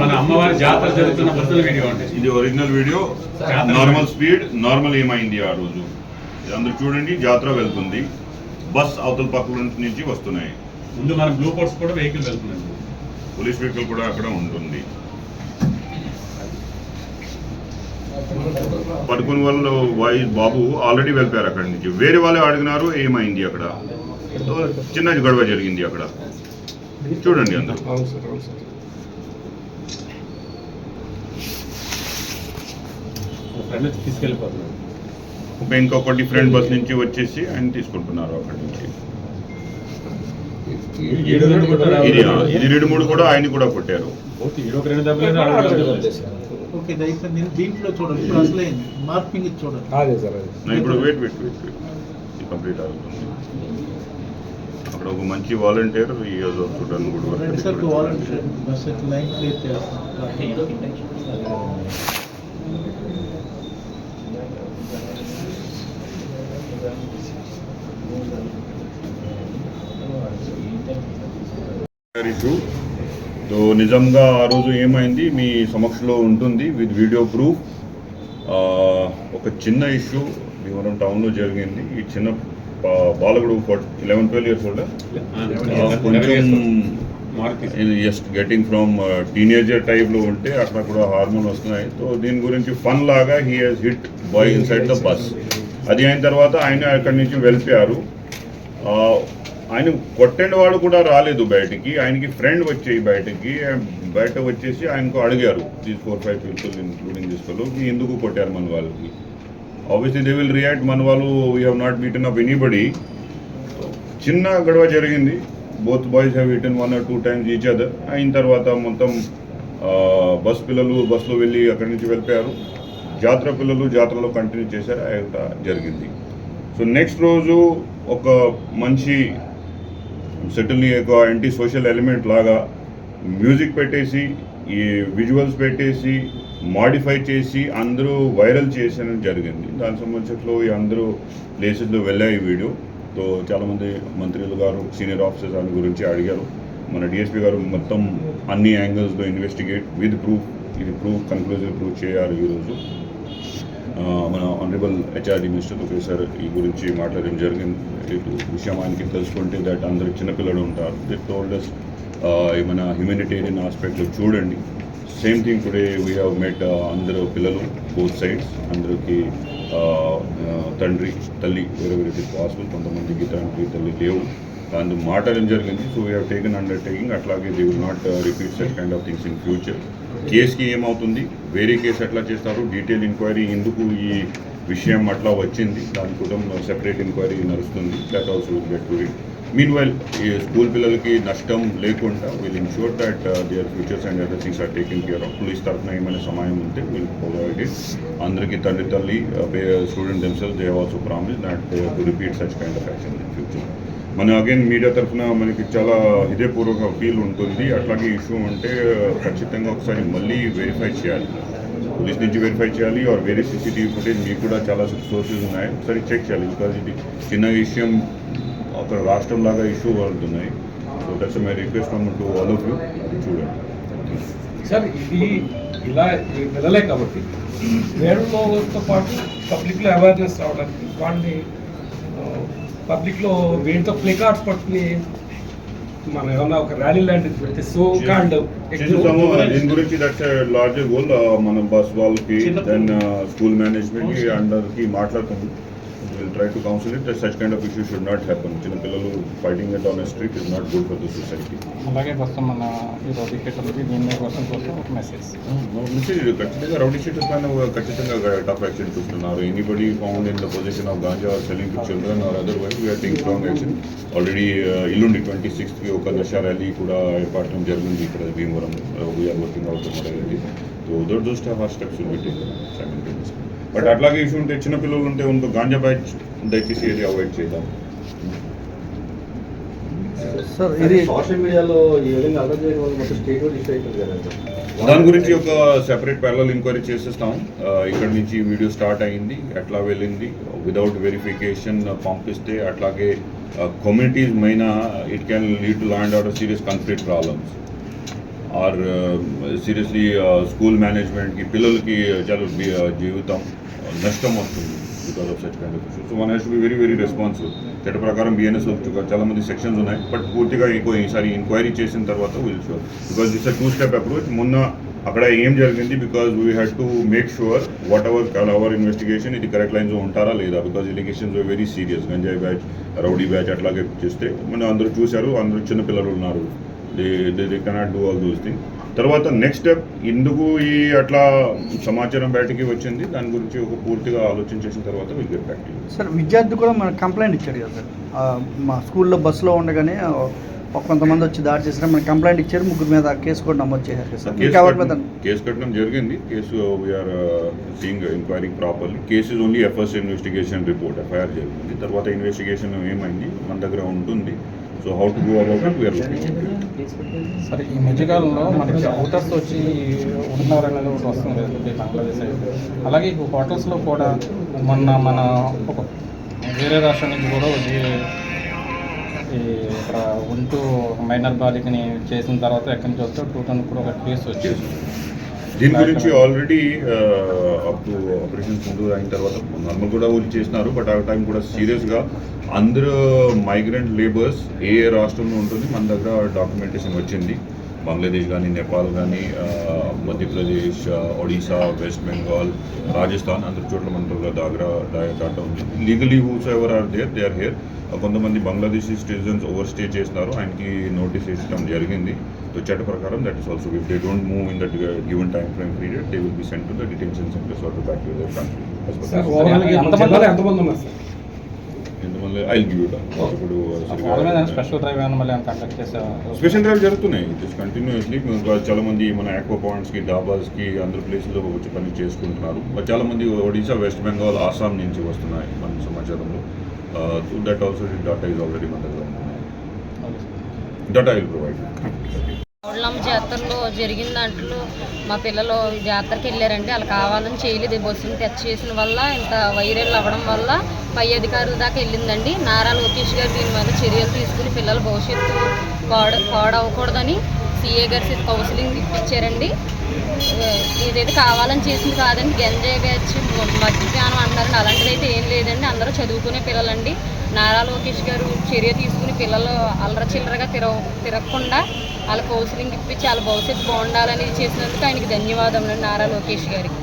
మన అమ్మవారి జాతర జరుగుతున్న బస్సుల వీడియో అండి. ఇది original video. Normal speed normal ఏమైంది ఆ రోజు అందరూ చూడండి. జాతర వెళ్తుంది, బస్ అవతల పక్కల నుంచి వస్తున్నాయి. ముందు మన బ్లూ కోట్స్ కూడా వెహికల్ వెళ్తున్నాయి, పోలీస్ వెహికల్ కూడా అక్కడ ఉంటుంది. పడుకుని వాళ్ళు బాబు ఆల్రెడీ వెళ్ళిపోయారు అక్కడి నుంచి. వేరే వాళ్ళు అడిగినారు ఏమైంది అక్కడ, చిన్న గొడవ జరిగింది అక్కడ. చూడండి అందరూ. తీసుకెళ్ళిపోతున్నారు. ఇంకొక డిఫరెంట్ బస్ నుంచి వచ్చేసి ఆయన తీసుకుంటున్నారు అక్కడి నుంచి. ఇది 2-3 కూడా ఆయన కూడా కొట్టారు. దీంట్లో చూడండి, ఇప్పుడు అసలు మార్పింగ్ చూడండి. ఇప్పుడు వెయిట్ కంప్లీట్ అవుతుంది. అక్కడ ఒక మంచి వాలంటీర్ ఈ రోజు చూడడానికి కూడా వాలంటీర్ బస్ లైన్ క్లియర్ చేస్తాం. సో నిజంగా ఆ రోజు ఏమైంది మీ సమక్షంలో ఉంటుంది విత్ వీడియో ప్రూఫ్. ఒక చిన్న ఇష్యూ భీమవరం టౌన్లో జరిగింది. ఈ చిన్న బాలకుడు 11-12 years old, కొంచెం జస్ట్ గెటింగ్ ఫ్రమ్ టీనేజర్ టైప్లో ఉంటే అక్కడ కూడా హార్మోన్ వస్తున్నాయి. సో దీని గురించి ఫన్ లాగా he has hit boy inside the bus. అది అయిన తర్వాత ఆయన అక్కడి నుంచి వెళ్ళిపోయారు. ఆయన కొట్టిన వాడు కూడా రాలేదు బయటికి. ఆయనకి ఫ్రెండ్ వచ్చేయి బయట వచ్చేసి ఆయనకు అడిగారు, 4-5 people ఇంక్లూడింగ్ దిస్ ఫెలో, ఎందుకు కొట్టారు మన వాళ్ళకి. ఆబ్వియస్లీ దే విల్ రియాక్ట్, మన వాళ్ళు we have not beaten up anybody. చిన్న గొడవ జరిగింది. Both boys have eaten 1 or 2 times each other. అయిన తర్వాత మొత్తం బస్ పిల్లలు బస్సులో వెళ్ళి అక్కడి నుంచి వెళ్ళిపోయారు. జాతర పిల్లలు జాతరలో కంటిన్యూ చేశారు. అక్కడ జరిగింది. సో నెక్స్ట్ రోజు ఒక మంచి సెటిల్ని ఒక యాంటీ సోషల్ ఎలిమెంట్ లాగా మ్యూజిక్ పెట్టేసి ఈ విజువల్స్ పెట్టేసి మాడిఫై చేసి అందరూ వైరల్ చేసడం జరిగింది. దానికి సంబంధించినట్లు అందరూ ప్లేసెస్లో వెళ్ళాయి ఈ వీడియో. సో చాలామంది మంత్రులు గారు సీనియర్ ఆఫీసర్స్ దాని గురించి అడిగారు. మన డిఎస్పీ గారు మొత్తం అన్ని యాంగిల్స్లో ఇన్వెస్టిగేట్ విత్ ప్రూఫ్, ఇది కన్క్లూజివ్ ప్రూఫ్ చేయాలి ఈరోజు. మన ఆనరబుల్ హెచ్ఆర్డి మినిస్టర్ ఒకేసారి ఈ గురించి మాట్లాడడం జరిగింది. ఇటు విషయం ఆయనకి తెలుసుకుంటే దట్ అందరు చిన్నపిల్లలు ఉంటారు. దిట్ టోల్డ్ us ఏమైనా హ్యూమానిటేరియన్ ఆస్పెక్ట్లో చూడండి. Same thing today we have met అందరూ పిల్లలు బోత్ సైడ్స్. అందరికి తండ్రి తల్లి వేరే ఇట్ ఇస్ పాసిబుల్, కొంతమందికి తండ్రి తల్లి లేవు. దాని మాట్లాడడం జరిగింది. So we have taken undertaking. అట్లాగే they will not repeat such kind of things in future. కేసుకి ఏమవుతుంది, వేరే కేసు ఎట్లా చేస్తారు, డీటెయిల్ ఎంక్వైరీ, ఎందుకు ఈ విషయం అట్లా వచ్చింది, దాని కూడా సెపరేట్ ఎంక్వైరీ నడుస్తుంది. That also will get to it. Meanwhile ఈ స్కూల్ పిల్లలకి నష్టం లేకుండా will ensure that their futures and other things are taking care of. Police తరఫున ఏమైనా సమయం ఉంటే విల్ ప్రొవైడ్ ఇట్. అందరికీ తల్లి student themselves they have also promise that they to repeat such kind of action in future. మన again media తరఫున మనకి చాలా హృదయపూర్వక ఫీల్ ఉంటుంది. అట్లాగే ఇష్యూ ఉంటే ఖచ్చితంగా ఒకసారి మళ్ళీ వెరిఫై చేయాలి, పోలీస్ నుంచి వెరిఫై చేయాలి. ఆర్ వేరే సీసీటీవీ ఫుటేజ్ మీకు కూడా చాలా సోర్సెస్ ఉన్నాయి, ఒకసారి చెక్ చేయాలి. బికాజ్ ఇది చిన్న విషయం ఒక రాష్ట్రం లాగా ఇష్యూ అవుతున్నాయి. So that's my request to all of you, అది చూడండి. సార్ ఇది ఇలా వెళ్ళలే కాబట్టి వేరుతో పాటు పబ్లిక్లో అవేర్నెస్ రావడానికి వాళ్ళని పబ్లిక్లో వీటితో ప్లే కార్డ్స్ పట్టుకుని మనం ఏమన్నా ఒక ర్యాలీ లాంటిది పెడితే సో కాండ్ దీని గురించి దట్స్ లార్జర్ గోల్. మన బస్ వాళ్ళకి దెన్ స్కూల్ మేనేజ్మెంట్ అందరికి మాట్లాడుతుంది. We'll try to counsel it that such kind of issues should not happen. చిన్న పిల్లలు fighting it on a street is not good for the society. అలాగే కోసం మన ఈ రౌడీ షీటర్లకి దీని కోసం ఒక మెసేజ్ ఖచ్చితంగా రౌడీ షీటర్స్ పైన ఖచ్చితంగా టఫ్ యాక్షన్ చూస్తున్నారు. Anybody found in the position of ganja or selling to children or otherwise we are taking strong action. Already ఇల్లుండి 26th ఒక దశ ర్యాలీ కూడా ఏర్పాటు జరిగింది ఇక్కడ భీమవరం. వీఆర్ వర్కింగ్ అవుట్ మొదలైంది. So those steps will be taken simultaneously. But అట్లాగే ఇష్యూ ఉంటే చిన్నపిల్లలు ఉంటే ఉందో గాంజా బ్యాచ్ దయచేసి ఏది అవాయిడ్ చేద్దాం. సార్ ఇది సోషల్ మీడియాలో ఈ విధంగా అలర్ట్ చేయడం వల్ల మొత్తం స్టేట్ వైడ్ ఇష్యూ అవుతుంది కదా. దాని గురించి ఒక సెపరేట్ ప్యారలల్ ఎంక్వైరీ చేసేస్తాం. ఇక్కడ నుంచి వీడియో స్టార్ట్ అయింది, ఎట్లా వెళ్ళింది, విదౌట్ వెరిఫికేషన్ పంపిస్తే అట్లాగే కమ్యూనిటీస్ మైనా it can lead to land order serious conflict problems. Or seriously school మేనేజ్మెంట్కి పిల్లలకి చాలా జీవితం నష్టం వస్తుంది because of such kind of issues. So one has to be very very responsible. చట్ట ప్రకారం బిఎన్ఎస్ చాలా మంది సెక్షన్స్ ఉన్నాయి, బట్ పూర్తిగా ఈసారి ఎంక్వైరీ చేసిన తర్వాత will sure, because it's a 2-step approach. మొన్న అక్కడ ఏం జరిగింది, because we had to make sure what hour investigation ఇది కరెక్ట్ లైన్స్ ఉంటారా లేదా, బికాజ్ ఎలిగేషన్స్ వెరీ సీరియస్. గంజాయి బ్యాచ్, రౌడీ బ్యాచ్ అట్లాగే చేస్తే మనం అందరూ చూశారు, అందరూ చిన్న పిల్లలు ఉన్నారు, they cannot do all those thing. తర్వాత నెక్స్ట్ స్టెప్ ఎందుకు ఈ అట్లా సమాచారం బయటికి వచ్చింది దాని గురించి ఒక పూర్తిగా ఆలోచించేసిన తర్వాత will get back to you. Sir విద్యార్థి కూడా మన కంప్లైంట్ ఇచ్చాడు కదా సార్, మా స్కూల్లో బస్సులో ఉండగానే కొంతమంది వచ్చి దాడి చేసిన మన కంప్లైంట్ ఇచ్చారు, 3 మీద కేసు కూడా నమోదు చేశారు కదా సార్. కేసు కట్టడం జరిగింది. Case we're seeing enquiring properly. Case is only first investigation report, FIR జరిగింది. తర్వాత ఇన్వెస్టిగేషన్ ఏమైంది మన దగ్గర ఉంటుంది. So how to go about it we're looking. సరే, ఈ మధ్యకాలంలో మనకి అవుటర్స్ వచ్చి ఉంటున్నారనేది ఒకటి వస్తుంది కదండి బంగ్లాదేశ్ అయితే. అలాగే ఈ హోటల్స్లో కూడా మన ఒక వేరే రాష్ట్రం నుంచి కూడా వచ్చి ఇక్కడ ఉంటూ మైనర్ బాలికని చేసిన తర్వాత ఎక్కడి నుంచి వస్తే 210 కూడా ఒక కేసు వచ్చేసి దీని గురించి ఆల్రెడీ అప్ టు ఆపరేషన్స్ ముందు అయిన తర్వాత నార్మల్ కూడా ఊరి చేసినారు, బట్ ఆ టైం కూడా సీరియస్గా అందరూ మైగ్రెంట్ లేబర్స్ ఏ రాష్ట్రంలో ఉంటుంది మన దగ్గర డాక్యుమెంటేషన్ వచ్చింది. బంగ్లాదేశ్ కానీ, నేపాల్ కానీ, మధ్యప్రదేశ్, ఒడిశా, వెస్ట్ బెంగాల్, రాజస్థాన్, అందరి చోట్ల మన దగ్గర డాటా ఉంది. Legally who's ever are there they are here. కొంతమంది బంగ్లాదేశీ సిటిజన్స్ ఓవర్ స్టే చేస్తున్నారు, ఆయనకి నోటీస్ ఇవ్వడం జరిగింది. సో చట్ట ప్రకారం that is also if they don't move in that given time frame period they will be sent to the detention centres or back to their country. ఎంతమంది ఉన్నారు sir? ఎందువల్ల I give it ఇప్పుడు special drive ఏమైనా మళ్ళీ conduct చేసారు? Special drive జరుగుతున్నాయి just continuously. చాలా మంది మన ఆక్వా పాయింట్స్కి, డాబాస్కి, అందరు ప్లేస్లో వచ్చి పని చేసుకుంటున్నారు. చాలా మంది ఒడిశా, వెస్ట్ బెంగాల్, ఆసాం నుంచి వస్తున్నాయి మన సమాచారంలో. That also data is already మన దగ్గర ఉంటున్నాయి. Data will provide. కోడలమ్మ జాతరలో జరిగిన దాంట్లో మా పిల్లలు జాతరకి వెళ్ళారండి, వాళ్ళు కావాలని చేయలేదు. బస్సును తెచ్చేసిన వల్ల ఇంత వైరల్ అవ్వడం వల్ల పై అధికారుల దాకా వెళ్ళిందండి. నారా లోకేష్ గారు దీని మీద చర్యలు తీసుకుని పిల్లల భవిష్యత్తు పాడవకూడదని సీఏ గారి కౌన్సిలింగ్ ఇప్పించారండి. ఇదైతే కావాలని చేసింది కాదండి, గంజాయి బ్యాచ్, మద్యపానం అంటారండి, అలాంటిది అయితే ఏం లేదండి. అందరూ చదువుకునే పిల్లలండి. నారా లోకేష్ గారు చర్య తీసుకుని పిల్లలు అల్లర చిల్లరగా తిరగకుండా వాళ్ళ కౌన్సిలింగ్ ఇప్పించి వాళ్ళ భవిష్యత్తు బాగుండాలని చేసినందుకు ఆయనకి ధన్యవాదములు నారా లోకేష్ గారికి.